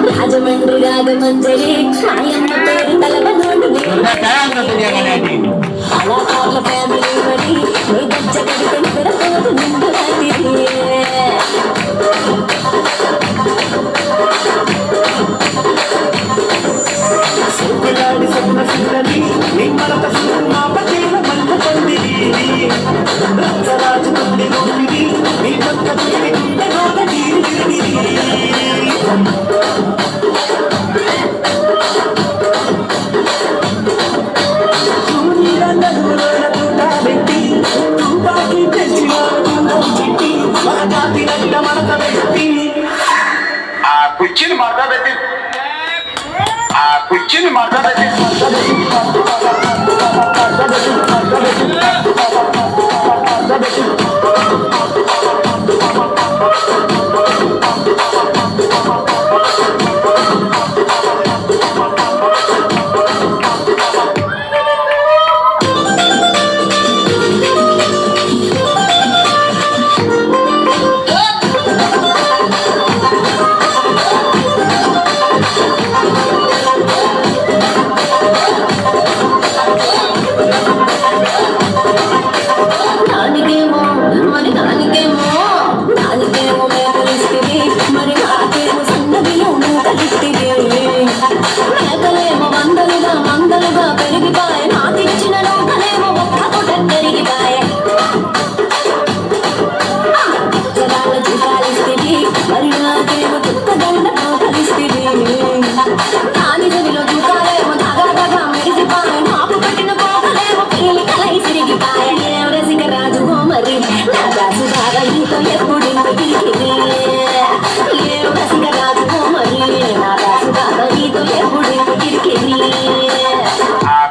రాజమండ్రి రాగమంజరి మాయమ్మ పేరు తలవనోడు కళాకారుల ఫ్యామిలీ మరి నీ గజ్జ గడిపెని పెడతోడు నిండు రాత్రి సూకులాడి స్వప్న సుందరి నీ మరత సున్నా పచేల మల్ల పందిరి రచ్చరాజు కుండి గోపిడి నీ పక్క పుట్టి గుండె నోట తీరి కుర్చీని మాట్లాడేది కుర్చీని మాట్లాడేది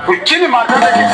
కుర్చీని మాట్లాడేది